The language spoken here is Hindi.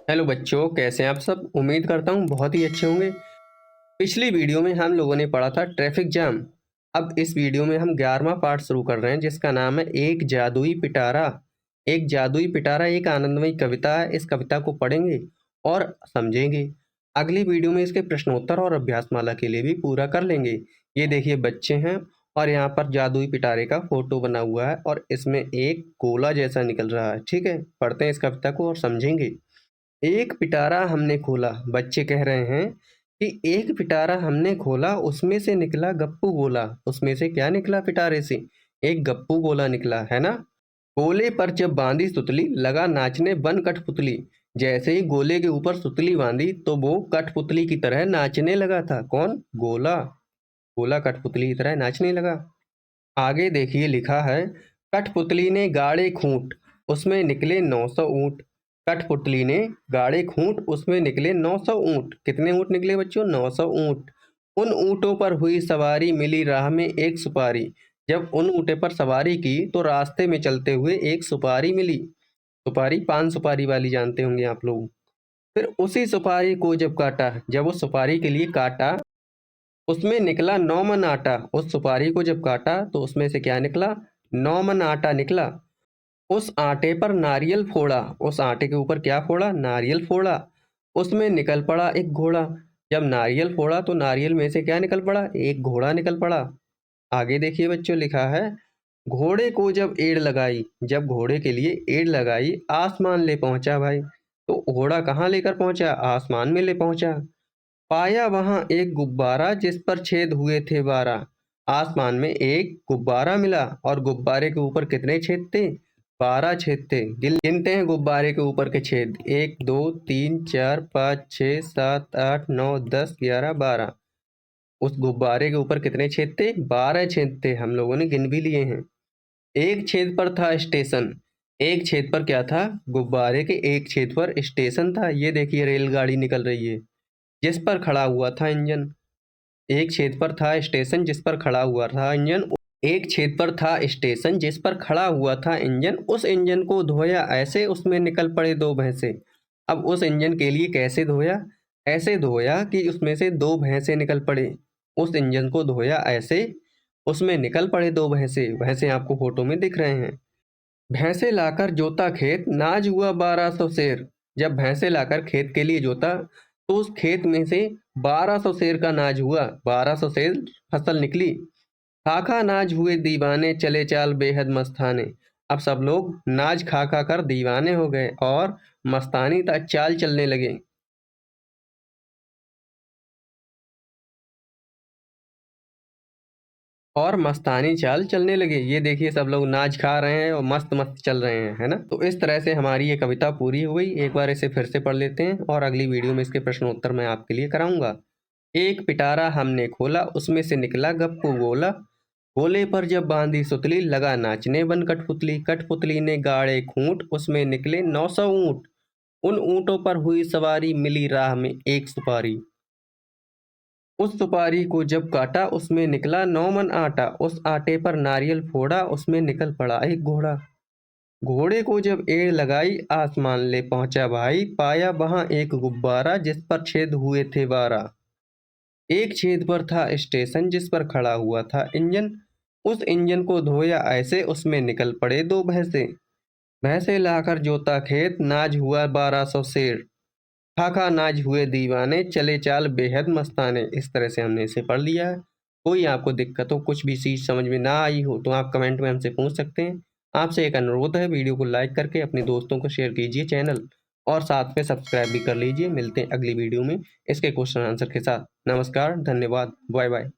हेलो बच्चों, कैसे हैं आप सब। उम्मीद करता हूँ बहुत ही अच्छे होंगे। पिछली वीडियो में हम लोगों ने पढ़ा था ट्रैफिक जाम। अब इस वीडियो में हम 11वां पार्ट शुरू कर रहे हैं, जिसका नाम है एक जादुई पिटारा। एक जादुई पिटारा एक आनंदमयी कविता है। इस कविता को पढ़ेंगे और समझेंगे। अगली वीडियो में इसके प्रश्नोत्तर और अभ्यासमाला के लिए भी पूरा कर लेंगे। ये देखिए बच्चे हैं और यहाँ पर जादुई पिटारे का फोटो बना हुआ है और इसमें एक गोला जैसा निकल रहा है। ठीक है, पढ़ते हैं इस कविता को और समझेंगे। एक पिटारा हमने खोला। बच्चे कह रहे हैं कि एक पिटारा हमने खोला, उसमें से निकला गप्पू गोला। उसमें से क्या निकला पिटारे से? एक गप्पू गोला निकला, है ना। गोले पर जब बांधी सुतली, लगा नाचने बन कठपुतली। जैसे ही गोले के ऊपर सुतली बांधी तो वो कठपुतली की तरह नाचने लगा था। कौन? गोला। गोला कठपुतली की तरह नाचने लगा। आगे देखिए लिखा है, कठपुतली ने गाड़े खूंट, उसमें निकले 900 ऊंट। कठपुतली ने गाड़े खूंट, उसमें निकले 900 ऊंट। कितने ऊंट निकले बच्चों? 900 ऊंट। उन ऊंटों पर हुई सवारी, मिली राह में एक सुपारी। जब उन ऊंटे पर सवारी की तो रास्ते में चलते हुए एक सुपारी मिली। सुपारी पान सुपारी वाली जानते होंगे आप लोग। फिर उसी सुपारी को जब काटा, जब उस सुपारी के लिए काटा, उसमें निकला 9 मन आटा। उस सुपारी को जब काटा तो उसमें से क्या निकला? 9 मन आटा निकला। उस आटे पर नारियल फोड़ा। उस आटे के ऊपर क्या फोड़ा? नारियल फोड़ा। उसमें निकल पड़ा एक घोड़ा। जब नारियल फोड़ा तो नारियल में से क्या निकल पड़ा? एक घोड़ा निकल पड़ा। आगे देखिए बच्चों, लिखा है, घोड़े को जब एड़ लगाई, जब घोड़े के लिए एड़ लगाई, आसमान ले पहुंचा भाई। तो घोड़ा कहाँ लेकर पहुंचा? आसमान में ले पहुंचा। पाया वहां एक गुब्बारा, जिस पर छेद हुए थे 12। आसमान में एक गुब्बारा मिला और गुब्बारे के ऊपर कितने छेद थे? 12 छेद थे। गिनते हैं गुब्बारे के ऊपर के छेद। 1 2 3 4 5 6 7 8 9 10 11 12। उस गुब्बारे के ऊपर कितने छेद थे? 12 छेद थे। हम लोगों ने गिन भी लिए हैं। एक छेद पर था स्टेशन। एक छेद पर क्या था? गुब्बारे के एक छेद पर स्टेशन था। ये देखिए रेलगाड़ी निकल रही है, जिस पर खड़ा हुआ था इंजन। एक छेद पर था स्टेशन, जिस पर खड़ा हुआ था इंजन। एक छेद पर था स्टेशन, जिस पर खड़ा हुआ था इंजन। उस इंजन को धोया ऐसे, उसमें निकल पड़े 2 भैंसे। अब उस इंजन के लिए कैसे धोया? ऐसे धोया कि उसमें से 2 भैंसे निकल पड़े। उस इंजन को धोया ऐसे, उसमें निकल पड़े 2 भैंसे। भैंसे आपको फोटो में दिख रहे हैं। भैंसे लाकर जोता खेत, नाज हुआ 1200 शेर। जब भैंसे लाकर खेत के लिए जोता तो उस खेत में से 1200 शेर का नाज हुआ। 1200 शेर फसल निकली। खाखा नाज हुए दीवाने, चले चाल बेहद मस्ताने। अब सब लोग नाज खा खा कर दीवाने हो गए और मस्तानी चाल चलने लगे। और मस्तानी चाल चलने लगे। ये देखिए सब लोग नाच खा रहे हैं और मस्त मस्त चल रहे हैं, है ना। तो इस तरह से हमारी ये कविता पूरी हो गई। एक बार इसे फिर से पढ़ लेते हैं और अगली वीडियो में इसके प्रश्नोत्तर मैं आपके लिए कराऊंगा। एक पिटारा हमने खोला, उसमें से निकला गप्पू गोला। गोले पर जब बांधी सुतली, लगा नाचने बन कठपुतली। कठपुतली ने गाड़े खूंट, उसमें निकले 900 ऊंट। उन ऊंटों पर हुई सवारी, मिली राह में एक सुपारी। उस सुपारी को जब काटा, उसमें निकला 9 मन आटा। उस आटे पर नारियल फोड़ा, उसमें निकल पड़ा एक घोड़ा। घोड़े को जब एड़ लगाई, आसमान ले पहुंचा भाई। पाया वहां एक गुब्बारा, जिस पर छेद हुए थे 12। एक छेद पर था स्टेशन, जिस पर खड़ा हुआ था इंजन। उस इंजन को धोया ऐसे, उसमें निकल पड़े 2 भैंसे। भैंसे लाकर जोता खेत, नाज हुआ 1200 शेर। खाखा नाज हुए दीवाने, चले चाल बेहद मस्ताने। इस तरह से हमने इसे पढ़ लिया है। कोई आपको दिक्कत हो, कुछ भी चीज़ समझ में ना आई हो तो आप कमेंट में हमसे पूछ सकते हैं। आपसे एक अनुरोध है, वीडियो को लाइक करके अपने दोस्तों को शेयर कीजिए चैनल, और साथ में सब्सक्राइब भी कर लीजिए। मिलते हैं अगली वीडियो में इसके क्वेश्चन आंसर के साथ। नमस्कार, धन्यवाद, बाय बाय।